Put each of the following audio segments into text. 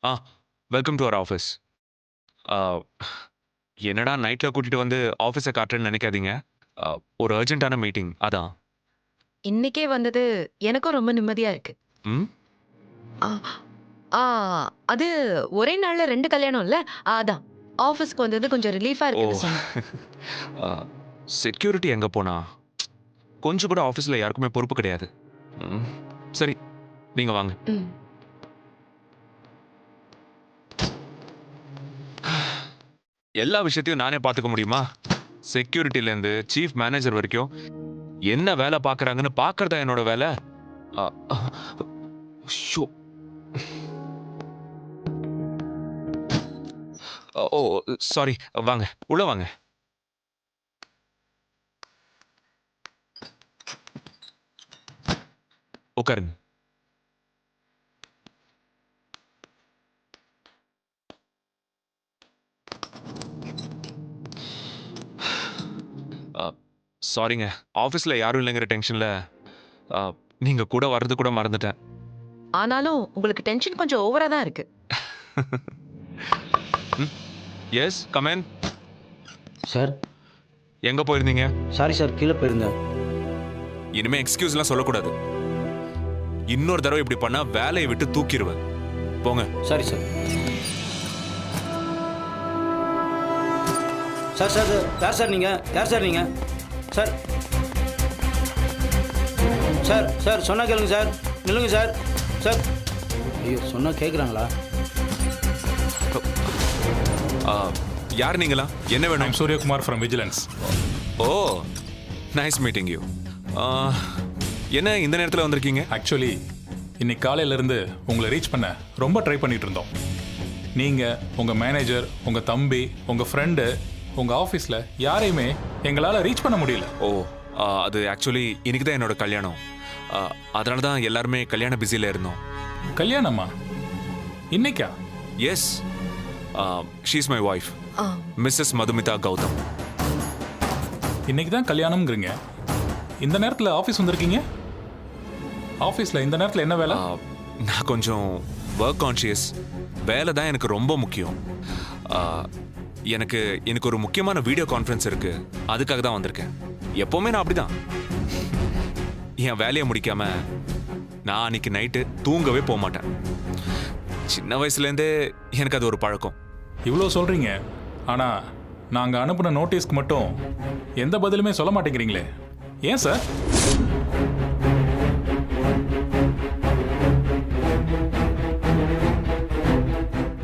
Ah welcome to our office. Ah என்னடா நைட்ல கூட்டிட்டு வந்து ஆஃபீஸ காட்டுறேன்னு நெனைக்காதீங்க. அ ஒரு அர்ஜென்ட்டான மீட்டிங் அதான். இன்னைக்கே வந்தது எனக்கும் ரொம்ப நிம்மதியா இருக்கு. ம். ஆ ஆ அது ஒரே நாள்ல 2 கல்யாணம்ல. அதான். ஆஃபீஸ்க்கு வந்தது கொஞ்சம் ரிலீஃபா ஓ! இருக்குன்னு சொன்னேன். அ செக்யூரிட்டி எங்க போனா? கொஞ்சம் கூட ஆஃபீஸ்ல யாருக்குமே பொறுப்பு கிடையாது. ம். சரி, நீங்க வாங்க. ம். எல்லா விஷயத்தையும் நானே பார்த்துக்க முடியுமா? செக்யூரிட்டிலேருந்து சீஃப் மேனேஜர் வரைக்கும் என்ன வேலை பார்க்குறாங்கன்னு பார்க்கறது தான் என்னோட வேலை. அ ஷோ! ஓ! சாரி. வாங்க. உள்ள வாங்க. உட்காருங்க. அ சாரிங்க. ஆஃபீஸ்ல யாரும் இல்லைங்கிற டென்ஷன்ல அ நீங்க கூட வர்றது கூட மறந்துட்டேன். ஆனாலும் உங்களுக்கு டென்ஷன் கொஞ்சம் ஓவரா தான் இருக்கு. ம். Yes come in. சார் எங்க போயிருந்தீங்க? சாரி சார் கீழே போயிருந்தேன். இனிமே எக்ஸ்கியூஸ்லாம் சொல்லக்கூடாது. இன்னொரு தடவை இப்படி பண்ணா வேலையை விட்டு தூக்கிருவேன். போங்க. Sorry sir. Sir sir sir யார் சார் நீங்கள் யார் சார் நீங்கள் சார் சார் சார் சொன்னால் கேளுங்க சார். நில்லுங்க சார். சார் ஐயோ சொன்னால் கேட்குறாங்களா? அ யார் நீங்களா? என்ன வேணும்? I'm Surya Kumar from Vigilance. Oh! Nice meeting you. என்ன இந்த நேரத்துல வந்திருக்கீங்க? ஆக்சுவலி இன்னைக்கு காலையிலேருந்து உங்களை ரீச் பண்ண ரொம்ப ட்ரை பண்ணிட்டு இருந்தோம். நீங்கள், உங்கள் மேனேஜர், உங்கள் தம்பி, உங்கள் ஃப்ரெண்டு, உங்கள் ஆஃபீஸில் யாரையுமே எங்களால் ரீச் பண்ண முடியல. ஓ! அது ஆக்சுவலி இன்னைக்கு தான் என்னோட கல்யாணம். அதனால தான் எல்லாருமே கல்யாண பிஸியில் இருந்தோம். கல்யாணமா? இன்னைக்கா? Yes, she is my wife, ah. Mrs Madhumitha Gautham. இன்னைக்கு தான் கல்யாணம்ங்கிறீங்க. இந்த நேரத்தில் ஆஃபீஸ் வந்திருக்கீங்க? ஆஃபீஸில் இந்த நேரத்தில் என்ன வேலை? நான் கொஞ்சம் ஒர்க் கான்ஷியஸ். வேலை தான் எனக்கு ரொம்ப முக்கியம். எனக்கு ஒரு முக்கியமான வீடியோ கான்ஃபரன்ஸ் இருக்கு. அதுக்காக தான் வந்திருக்கேன். எப்போவுமே நான் அப்படிதான். என் வேலையை முடிக்காம நான் அன்னைக்கு நைட்டு தூங்கவே போக மாட்டேன். சின்ன வயசுலேருந்தே எனக்கு அது ஒரு பழக்கம். இவ்வளோ சொல்கிறீங்க, ஆனால் நாங்கள் அனுப்பின நோட்டீஸ்க்கு மட்டும் எந்த பதிலுமே சொல்ல மாட்டேங்கிறீங்களே, ஏன் சார்?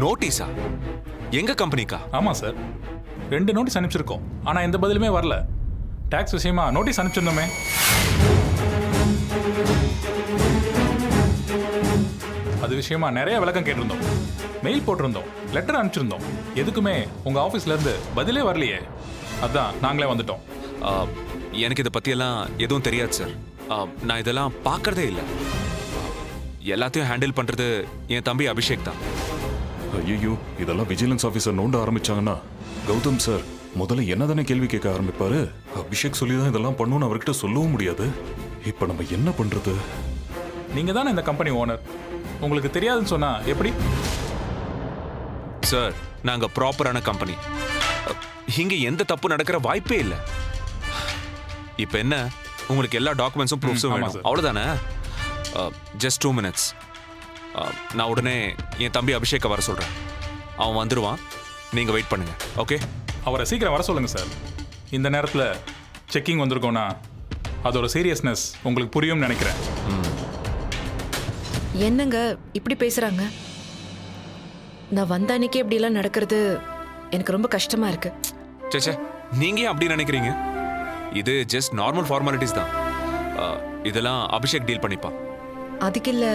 நோட்டீஸா? எங்க கம்பெனிக்கா? ஆமாம் சார், 2 நோட்டீஸ் அனுப்பிச்சிருக்கோம், ஆனால் எந்த பதிலுமே வரல. டாக்ஸ் விஷயமா நோட்டீஸ் அனுப்பிச்சிருந்தோமே. அது விஷயமா நிறைய விளக்கம் கேட்டிருந்தோம், மெயில் போட்டிருந்தோம், லெட்டர் அனுப்பிச்சிருந்தோம். எதுக்குமே உங்கள் ஆஃபீஸ்லேருந்து பதிலே வரலையே. அதான் நாங்களே வந்துட்டோம். எனக்கு இதை பற்றியெல்லாம் எதுவும் தெரியாது சார். நான் இதெல்லாம் பார்க்கறதே இல்லை. எல்லாத்தையும் ஹேண்டில் பண்ணுறது என் தம்பி அபிஷேக் தான். ஐயோ, இதெல்லாம் விஜிலன்ஸ் ஆஃபீஸர் நோண்ட ஆரம்பிச்சாங்கன்னா கௌதம் சார் முதல்ல என்னதானே கேள்வி கேட்க ஆரம்பிப்பாரு. அபிஷேக் சொல்லி தான் இதெல்லாம் பண்ணணும்னு அவர்கிட்ட சொல்லவும் முடியாது. இப்போ நம்ம என்ன பண்றது? நீங்கள் தானே இந்த கம்பெனி ஓனர், உங்களுக்கு தெரியாதுன்னு சொன்னா எப்படி? சார், நாங்கள் ப்ராப்பரான கம்பெனி. இங்கே எந்த தப்பு நடக்கிற வாய்ப்பே இல்லை. இப்போ என்ன, உங்களுக்கு எல்லா டாக்குமெண்ட்ஸும் ப்ரூஃப்ஸும் ஆமா வேணும், சார். அவ்வளோதானே? Just 2 minutes. நான் உடனே என் தம்பி அபிஷேக்கை வர சொல்கிறேன். அவன் வந்துடுவான், நீங்கள் வெயிட் பண்ணுங்க. ஓகே? அவரை சீக்கிரம் வர சொல்லுங்க சார். இந்த நேரத்தில் செக்கிங் வந்திருக்கோன்னா அதோட சீரியஸ்னஸ் உங்களுக்கு புரியும்னு நினைக்கிறேன். என்னங்க இப்படி பேசுறாங்க? நான் வந்த அன்னைக்கே இப்படி எல்லாம் நடக்கிறது எனக்கு ரொம்ப கஷ்டமா இருக்கு. சேச்சே, நீங்க ஏன் அப்படி நினைக்கிறீங்க? இது ஜஸ்ட் நார்மல் ஃபார்மாலிட்டிஸ் தான். இதெல்லாம் அபிஷேக் டீல் பண்ணிப்பான். அதுக்கு இல்ல,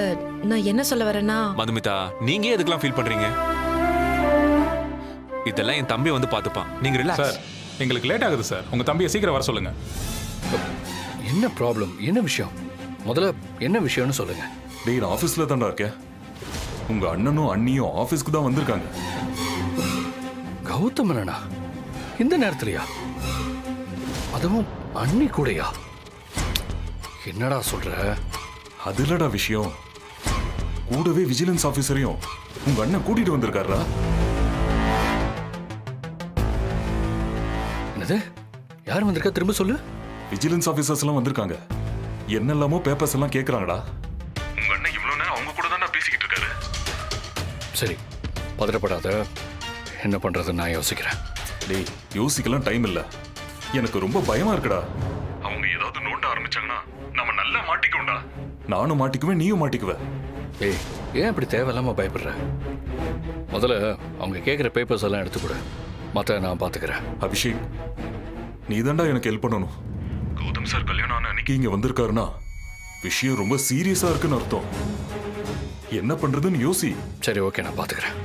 நான் என்ன சொல்ல வரேன்னா, மதுமிதா, நீங்க ஏன் எதுக்கெல்லாம் ஃபீல் பண்றீங்க? இதெல்லாம் என் தம்பி வந்து பார்த்துப்பான். நீங்க சார், ரிலாக்ஸ். எங்களுக்கு லேட் ஆகுது சார். உங்கள் தம்பியை சீக்கிரம் வர சொல்லுங்க. என்ன ப்ராப்ளம்? என்ன விஷயம்? முதல்ல என்ன விஷயம்னு சொல்லுங்க. டேய், நான் ஆஃபீஸ்ல தான்டா இருக்கேன். உங்க அண்ணனும் அண்ணியும் ஆஃபீஸ்க்கு தான் வந்திருக்காங்க. கௌதமனா? இந்த நேரத்துலயா? அதுவும் அண்ணி கூடயா? என்னடா சொல்ற? அது இல்லடா விஷயம். கூடவே விஜிலன்ஸ் ஆஃபீஸரையும் உங்க அண்ணன் கூட்டிட்டு வந்திருக்காரா? என்னது? யார் வந்திருக்கா? திரும்ப சொல்லு. விஜிலன்ஸ் ஆபீசர்ஸ் எல்லாம் வந்திருக்காங்க. என்னெல்லாமோ பேப்பர்ஸ் எல்லாம் கேக்குறாங்கடா. உங்க அண்ணன் இவ்வளவு நேரம் அவங்க கூட தான் பேசிக்கிட்டு இருக்காரு. சரி, பதறப்படாத. என்ன பண்றது நான் யோசிக்கிறேன். டேய், யோசிக்கலாம் டைம் இல்ல. எனக்கு ரொம்ப பயமா இருக்குடா. அவங்க ஏதாவது நோண்ட ஆரம்பிச்சாங்கன்னா நம்ம நல்லா மாட்டிக்குவோம்டா. நானும் மாட்டிக்குவேன், நீயும் மாட்டிக்குவ. ஏய், ஏன் இப்படி தேவையில்லாம பயப்படுற? முதல்ல அவங்க கேட்குற பேப்பர்ஸ் எல்லாம் எடுத்துக்கூட, மற்ற நான் பார்த்துக்கிறேன். அபிஷேக், நீதான்டா எனக்கு ஹெல்ப் பண்ணணும். கௌதம் சார் கல்யாணம் ஆன அன்னைக்கு இங்க வந்திருக்காருன்னா விஷயம் ரொம்ப சீரியஸா இருக்குன்னு அர்த்தம். என்ன பண்றதுன்னு யோசி. சரி, ஓகே, நான் பார்த்துக்கிறேன்.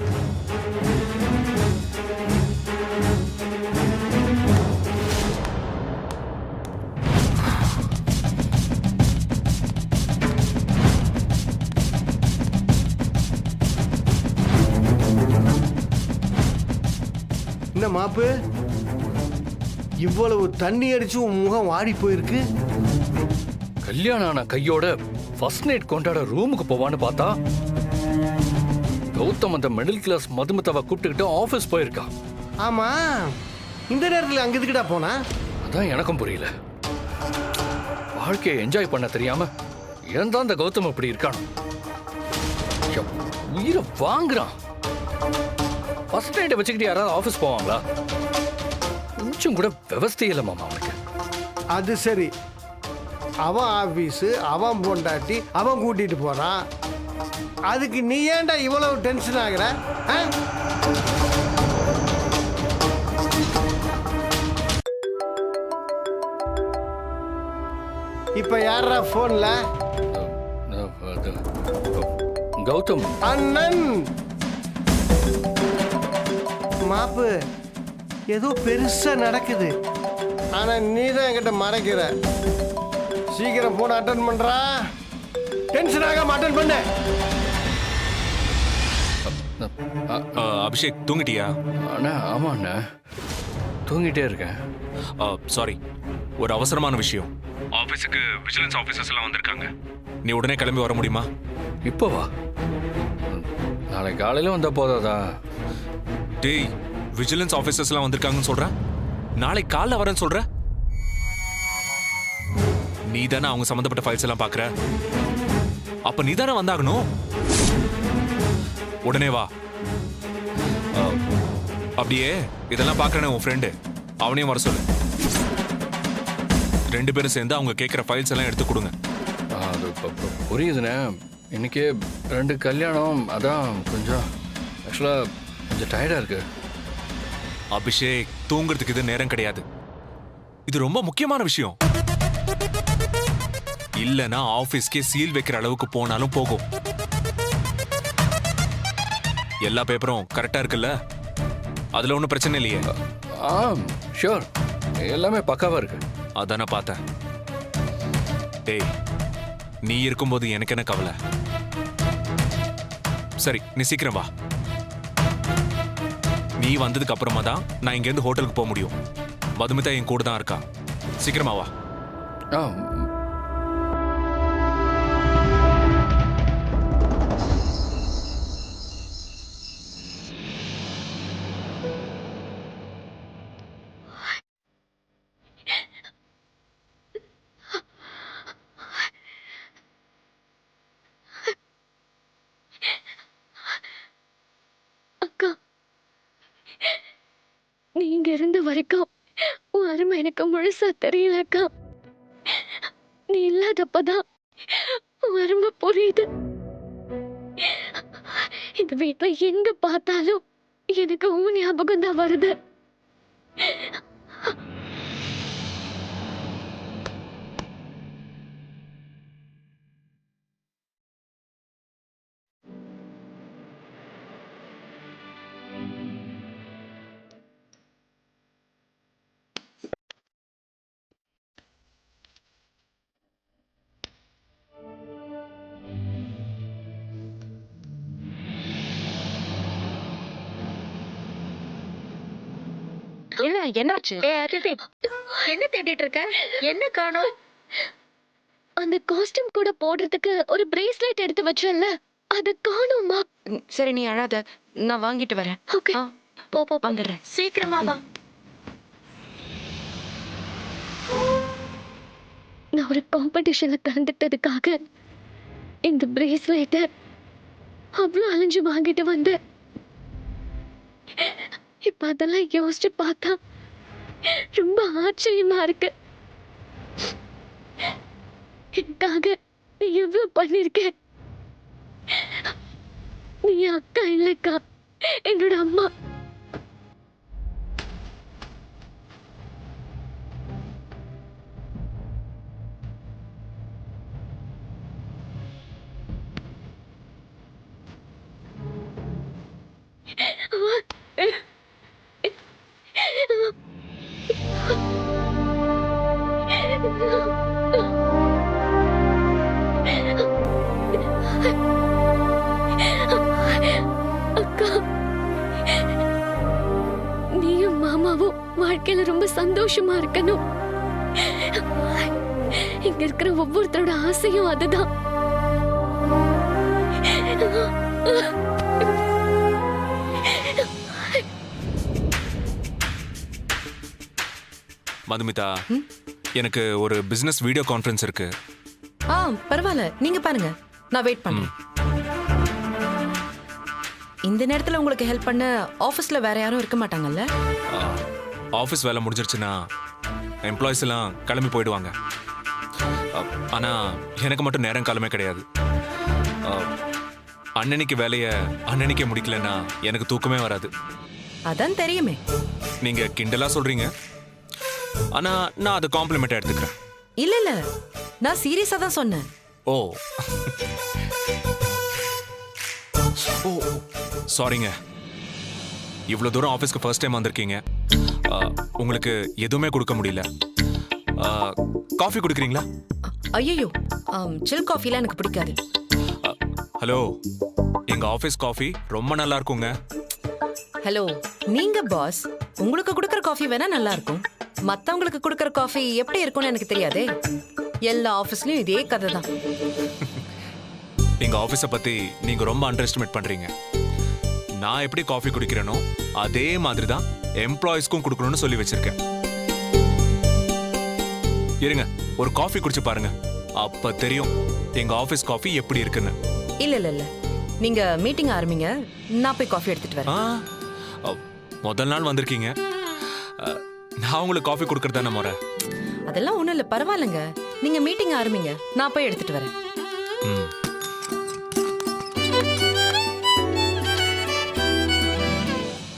என்ன மாப்பு, இவ்வளவு தண்ணி அடிச்சு உன் முகம் வாடி போயிருக்கு. கல்யாணம் ஆன கையோட ஃபர்ஸ்ட் நைட் கொண்டாட ரூமுக்கு போவான்னு பார்த்தா கௌதம் அந்த மிடில் கிளாஸ் மதுமத்தாவை கூப்பிட்டுக்கிட்டு ஆஃபீஸ் போயிருக்கா. ஆமா, இந்த நேரத்தில் அங்க எதுக்குடா போனா? அதான் எனக்கும் புரியல. வாழ்க்கையை என்ஜாய் பண்ண தெரியாம ஏன் தான் அந்த கௌதம் இப்படி இருக்கான்? உயிரை வாங்குறான். ஃபர்ஸ்ட் நைட்டை வச்சுக்கிட்டு யாராவது ஆஃபீஸ் போவாங்களா? கொஞ்சம் கூட விவஸ்தை இல்லை மாமா அவனுக்கு. அது சரி, அவன் ஆபீஸ், அவன் பொண்டாட்டி, அவன் கூட்டிட்டு போறான். அதுக்கு நீ ஏன்டா இவ்வளவு டென்ஷன் ஆகுற? ஆ? இப்ப யாரா போன்ல? அது, கௌதம். அண்ணன். மாப்பு, ஏதோ பெருசா நடக்குது. ஆனா நீ தான் என்கிட்ட மறைக்கிற. சீக்கிரம் போன் அட்டன் பண்றா. டென்ஷன் ஆகாம அட்டன் பண்ணு. அபிஷேக், தூங்கிட்டியா? அண்ணா, ஆமா அண்ணா, தூங்கிட்டே இருக்கேன். சாரி, ஒரு அவசரமான விஷயம். ஆபீஸுக்கு விஜிலன்ஸ் ஆபீசர்ஸ் எல்லாம் வந்திருக்காங்க. நீ உடனே கிளம்பி வர முடியுமா? இப்போ வா. நாளைக்கு காலையில வந்தா போதாதா? டேய், விஜிலன்ஸ் ஆபீசர்ஸ் எல்லாம் வந்திருக்காங்கன்னு சொல்ற, நாளைக்கு காலைல வரேன்னு சொல்ற. நீ தானே அவங்க சம்பந்தப்பட்ட ஃபைல்ஸ் எல்லாம் பாக்குற. அப்ப நீ தானே வந்தாகணும். உடனே வா. அப்படியே இதெல்லாம் பாக்குறேன்னு உன் ஃப்ரெண்டு, அவனையும் வர சொல்லு. 2 பேரும் சேர்ந்து அவங்க கேட்கிற ஃபைல்ஸ் எல்லாம் எடுத்து கொடுங்க. அது புரியுதுண்ணே. இன்னைக்கு 2 கல்யாணம், அதான் கொஞ்சம் ஆக்சுவலா கொஞ்சம் டயர்டா இருக்கு. அபிஷேக், தூங்குறதுக்கு இது நேரம் கிடையாது. இது ரொம்ப முக்கியமான விஷயம். இல்லனா ஆபீஸ்க்கே சீல் வைக்கிற அளவுக்கு போனாலும் போகும். எல்லா பேப்பரும் கரெக்டா இருக்குல்ல? அதுல ஒன்றும் பிரச்சனை இல்லையே? ஷூர், எல்லாமே பக்காவா இருக்கு. அதான பார்த்தேன். டேய், நீ இருக்கும்போது எனக்கு என்ன கவலை? சரி, நீ சீக்கிரம் வா. நீ வந்ததுக்கு அப்புறமா தான் நான் இங்கேருந்து ஹோட்டலுக்கு போக முடியும். மதுமிதா என் கூட தான் இருக்கா. சீக்கிரமா வா. அக்கா, நீங்க இருந்த வரைக்கும் உன் அருமை எனக்கு முழுசா தெரியல அக்கா. நீ இல்லாதப்பதான் உன் அருமை புரியுது. இந்த வீட்டுல எங்க பார்த்தாலும் எனக்கு உன் ஞாபகம் தான் வருது. இல்ல, என்னாச்சு? என்ன தேடிட்டு இருக்க? என்ன காணோம்? அந்த காஸ்டியூம் கூட போடுறதுக்கு ஒரு பிரேஸ்லெட் எடுத்து வச்சேன்ல, அத காணோமா? சரி நீ அழாத, நான் வாங்கிட்டு வரேன். ஓகே, போ வந்துடுறேன். சீக்கிரமா வா. நான் ஒரு காம்படிஷன்ல கலந்துட்டதுக்காக இந்த பிரேஸ்லெட்டை அவ்வளோ அலைஞ்சு வாங்கிட்டு வந்தேன். இப்ப அதெல்லாம் யோசிச்சு பார்த்தா ரொம்ப ஆச்சரியமா இருக்கு. எனக்காக நீ எவ்வளவு பண்ணிருக்க. நீ அக்கா இல்லக்கா, என்னோட அம்மா. அக்கா, நீயும் மாமாவும் வாழ்க்கையில ரொம்ப சந்தோஷமா இருக்கணும். இங்க இருக்கிற ஒவ்வொருத்தரோட ஆசையும் அதுதான். மதுமிதா, எனக்கு ஒரு பிசினஸ் வீடியோ கான்ஃபரன்ஸ் இருக்கு. பரவாயில்ல, நீங்க பாருங்க, நான் வெயிட் பண்றேன். இந்த நேரத்துல உங்களுக்கு ஹெல்ப் பண்ண ஆபீஸ்ல வேற யாரும் இருக்க மாட்டாங்கல்ல? ஆஃபீஸ் வேலை முடிஞ்சிருச்சுன்னா எம்ப்ளாயிஸ் எல்லாம் கிளம்பி போயிடுவாங்க. ஆனா எனக்கு மட்டும் நேரம் காலமே கிடையாது. அன்னன்னைக்கு வேலையை அன்னன்னைக்கே முடிக்கலன்னா எனக்கு தூக்கமே வராது. அதான் தெரியுமே. நீங்க கிண்டலா சொல்றீங்க, ஆனா நான் அதை காம்ப்ளிமெண்டா எடுத்துக்கிறேன். இல்ல இல்ல, நான் சீரியஸா தான் சொன்னேன். ஓ ஓ சாரிங்க. இவ்வளோ தூரம் ஆஃபீஸ்க்கு ஃபர்ஸ்ட் டைம் வந்திருக்கீங்க. உங்களுக்கு எதுவுமே கொடுக்க முடியல. காஃபி குடிக்கிறீங்களா? ஐயோ, சில் காஃபிலாம் எனக்கு பிடிக்காது. ஹலோ, எங்க ஆஃபீஸ் காஃபி ரொம்ப நல்லா இருக்குங்க. ஹலோ, நீங்க பாஸ், உங்களுக்கு கொடுக்கற காஃபி வேணா நல்லா இருக்கும். மத்தவங்களுக்கு கொடுக்கற காஃபி எப்படி இருக்கும்னு எனக்கு தெரியாதே. எல்லா ஆபீஸ்லயும் இதே கதை தான். எங்க ஆஃபீஸை பத்தி நீங்க ரொம்ப அண்டர் எஸ்டிமேட் பண்றீங்க. நான் எப்படி காஃபி குடிக்கிறேனோ அதே மாதிரி தான் எம்ப்ளாயிஸ்க்கும் கொடுக்கணும்னு சொல்லி வச்சிருக்கேன். இருங்க, ஒரு காஃபி குடிச்சு பாருங்க, அப்ப தெரியும் எங்க ஆஃபீஸ் காஃபி எப்படி இருக்குன்னு. இல்ல இல்ல இல்ல, நீங்க மீட்டிங் ஆரம்பிங்க, நான் போய் காஃபி எடுத்துட்டு வரேன். முதல் நாள் வந்திருக்கீங்க, நான் உங்களுக்கு காஃபி கொடுக்கறது தானே முறை. அதெல்லாம் ஒண்ணும் இல்ல, பரவாயில்லைங்க. நீங்க மீட்டிங் ஆரம்பிங்க, நான் போய் எடுத்துட்டு வரேன்.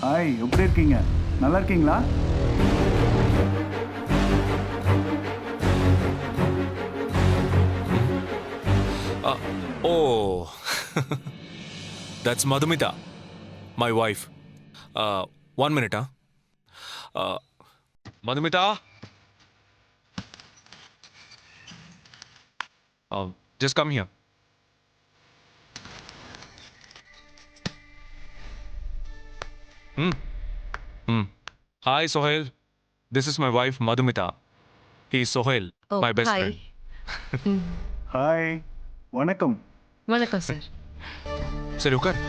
ஹாய், எப்படி இருக்கீங்க? நல்லா இருக்கீங்களா? Oh, that's Madhumita, my wife. 1 minute, huh? Madhumita? Just come here. Hi, Sohail. This is my wife, Madhumita. He is Sohail, my best friend. Hi, வணக்கம். வணக்கம் சார். சரி, உட்கார்.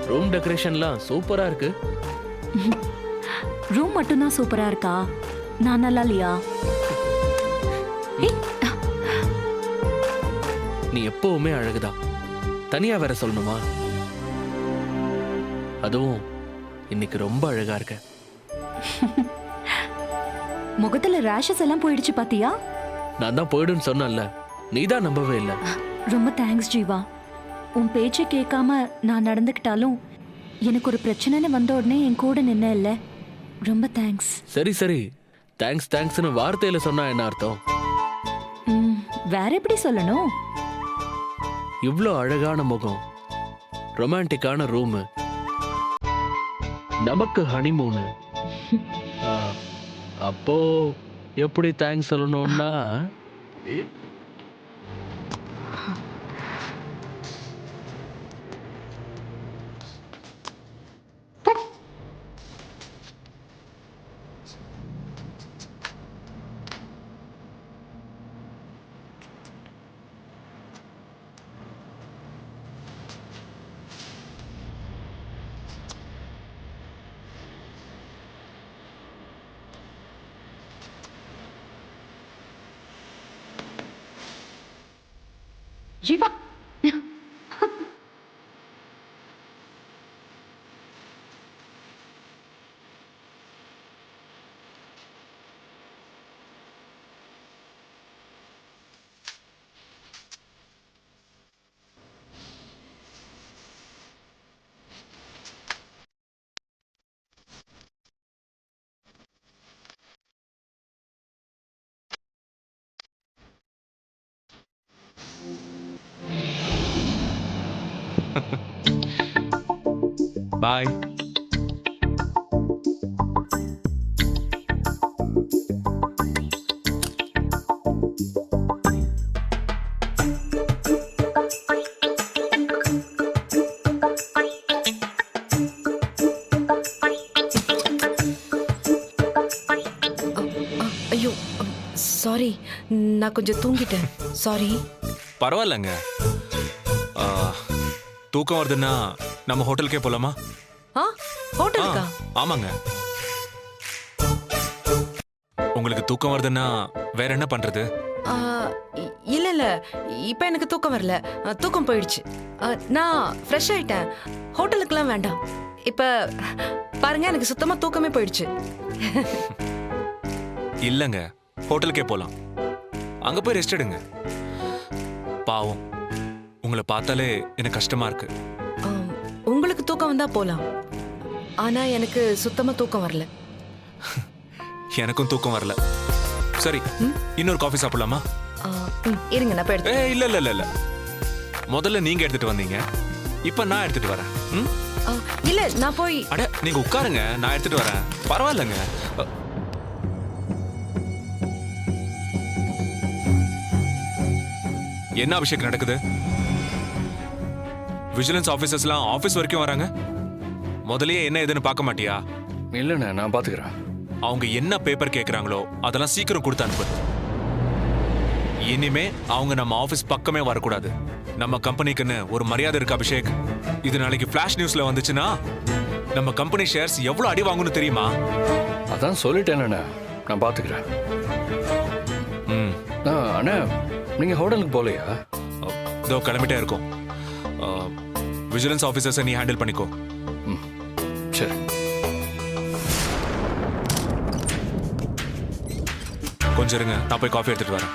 ரூம் டெக்கரேஷன்லாம் சூப்பரா இருக்கு. ரூம் மட்டும்தான் சூப்பரா இருக்கா? நான் நல்லா இல்லையா? நீ எப்பவுமே அழகுதான். தனியா வேற சொல்லணுமா? அதுவும் இன்னைக்கு ரொம்ப அழகா இருக்க. முகத்துல ரேஷஸ் எல்லாம் போயிடுச்சு பாத்தியா? நான் தான் போயிடுன்னு சொன்னேன்ல, நீ தான் நம்பவே இல்லை. ரொம்ப தேங்க்ஸ் ஜீவா. உன் பேச்சை கேட்காம நான் நடந்துக்கிட்டாலும் எனக்கு ஒரு பிரச்சனைன்னு வந்த உடனே என் கூட நின்ன இல்ல. ரொம்ப தேங்க்ஸ். சரி சரி, தேங்க்ஸ் தேங்க்ஸ்னு வார்த்தையில சொன்னா என்ன அர்த்தம்? வேற எப்படி சொல்லணும்? இவ்ளோ அழகான முகம், ரொமான்டிக்கான ரூமு, நமக்கு ஹனிமூனு. அப்போ எப்படி தேங்க்ஸ் சொல்லணும்னா, ஜீவா பாய். ஐயோ சாரி, நான் கொஞ்சம் தூங்கிட்டேன். சாரி. பரவாயில்லங்க. தூக்கம் வருதுன்னா நம்ம ஹோட்டலுக்கே போலாமா? ஹோட்டலுக்கா? ஆமாங்க. உங்களுக்கு தூக்கம் வருதுன்னா வேற என்ன பண்றது? இல்ல இல்ல, இப்ப எனக்கு தூக்கம் வரல. தூக்கம் போயிடுச்சு. நான் ஃப்ரெஷ் ஆயிட்டேன். ஹோட்டலுக்குலாம் வேண்டாம். இப்ப பாருங்க, எனக்கு சுத்தமா தூக்கமே போயிடுச்சு. இல்லங்க, ஹோட்டலுக்கே போலாம். அங்க போய் ரெஸ்ட் எடுங்க. பாவம், உங்களை பார்த்தாலே எனக்கு கஷ்டமா இருக்கு. உங்களுக்கு தூக்கம் வந்தா போலாம். ஆனா எனக்கு சுத்தமா தூக்கம் வரல. எனக்கும் தூக்கம் வரல. சரி, இன்னொரு காஃபி சாப்பிடலாமா? இருங்க, நான் போய் எடுத்து. இல்ல இல்ல இல்ல இல்ல, முதல்ல நீங்க எடுத்துட்டு வந்தீங்க, இப்ப நான் எடுத்துட்டு வரேன். இல்ல, நான் போய். அட, நீங்க உட்காருங்க, நான் எடுத்துட்டு வரேன். பரவாயில்லங்க. என்ன அபிஷேக் நடக்குது? விஜிலன்ஸ் ஆபீசர்ஸ்லாம் ஆபீஸ் வரைக்கும் வராங்க. முதல்லயே என்ன ஏதுன்னு பார்க்க மாட்டியா? இல்லைண்ணே, நான் பாத்துக்கிறேன். அவங்க என்ன பேப்பர் கேக்குறாங்களோ அதெல்லாம் சீக்கிரம் கொடுத்து அனுப்பு. இனிமே அவங்க நம்ம ஆபீஸ் பக்கமே வரக்கூடாது. நம்ம கம்பெனிக்குன்னு ஒரு மரியாதை இருக்கு அபிஷேக். இது நாளைக்கு ஃபிளாஷ் நியூஸ்ல வந்துச்சுன்னா நம்ம கம்பெனி ஷேர்ஸ் எவ்வளவு அடி வாங்கணும் தெரியுமா? அதான் சொல்லிட்டேன், நான் பாத்துக்கிறேன். அண்ணா, நீங்க ஹோட்டலுக்கு போலையா? இதோ கிளம்பிட்டே இருக்கோம். விஜிலன்ஸ் ஆபீசர்ஸை நீ ஹேண்டில் பண்ணிக்கோ. சரி. கொஞ்சம் இருங்க, நான் போய் காஃபி எடுத்துட்டு வரேன்.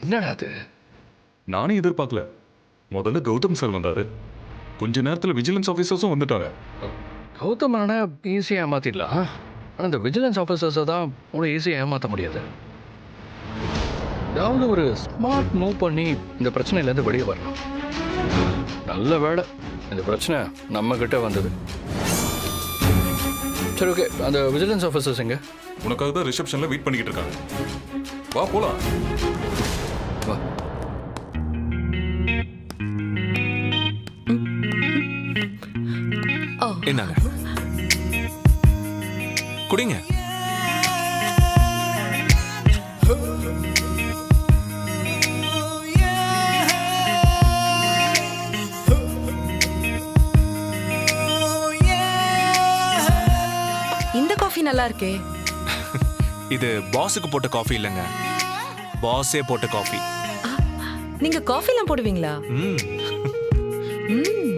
என்னடா அது? நானும் எதிர்பார்க்கல. முதல்ல கௌதம் சார் வந்தாரு, கொஞ்ச நேரத்தில் விஜிலன்ஸ் ஆஃபீஸர்ஸும் வந்துட்டாங்க. கௌதம் ஈஸியாக ஏமாத்திடலாம். ஆனால் இந்த விஜிலன்ஸ் ஆஃபீஸர்ஸை தான் உங்களை ஈஸியாக ஏமாற்ற முடியாது. ஏதாவது ஒரு ஸ்மார்ட் மூவ் பண்ணி இந்த பிரச்சனையிலேருந்து வெளியே வரணும். நல்ல வேலை இந்த பிரச்சனை நம்ம கிட்ட வந்தது. சரி, ஓகே. அந்த விஜிலன்ஸ் ஆஃபீஸர்ஸ் எங்க? உனக்காக தான் ரிசப்ஷனில் வெயிட் பண்ணிக்கிட்டு இருக்காங்க. வா போலாம். வா. என்னங்க? குடிங்க. இந்த காஃபி நல்லா இருக்கே. இது பாஸுக்கு போட்ட காஃபி இல்லைங்க, பாஸே போட்ட காஃபி. நீங்க காஃபிலாம் போடுவீங்களா? ம், ம்,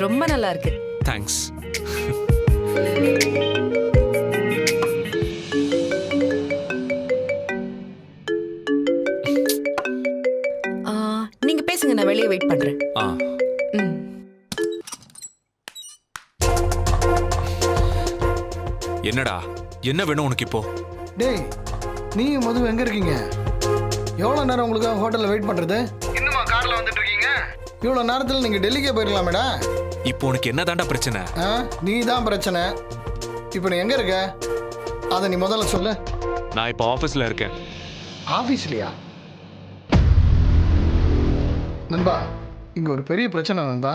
ரொம்ப நல்லா இருக்கு. தேங்க்ஸ். நீங்க பேசுங்க, நான் வெளியே வெயிட் பண்றேன். ஆ, ம். என்னடா, என்ன வேணும் உனக்கு இப்போ? டேய் நீ மது எங்கே இருக்கீங்க? எவ்வளோ நேரம் உங்களுக்கு ஹோட்டலில் வெயிட் பண்ணுறது? இன்னுமா காரில் வந்துட்டு இருக்கீங்க? இவ்வளோ நேரத்தில் நீங்கள் டெல்லிக்கே போயிடலாமேடா. இப்போ உனக்கு என்ன தாண்டா பிரச்சனை? நீ தான் பிரச்சனை. இப்போ நீ எங்கே இருக்க அதை நீ முதல்ல சொல்லு. நான் இப்போ ஆஃபீஸில் இருக்கேன். ஆஃபீஸ்லையா? நண்பா இங்கே ஒரு பெரிய பிரச்சனை நண்பா.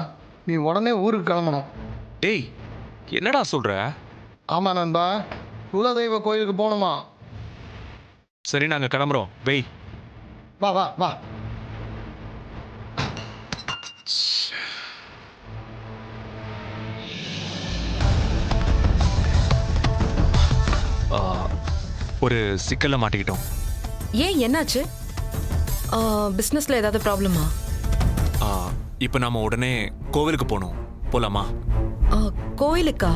நீ உடனே ஊருக்கு கிளம்பணும். டேய், என்னடா சொல்ற? ஆமாம் நண்பா, குலதெய்வ கோயிலுக்கு போகணுமா? சரி, நாங்கள் கிளம்புறோம். வெய். வா வா வா. ஒரு சிக்கல்ல மாட்டிக்கிட்டோம். ஏன், என்னாச்சு? பிசினஸ்ல ஏதாவது ப்ராப்ளமா? இப்போ நாம உடனே கோவிலுக்கு போகணும். போலாமா? கோயிலுக்கா?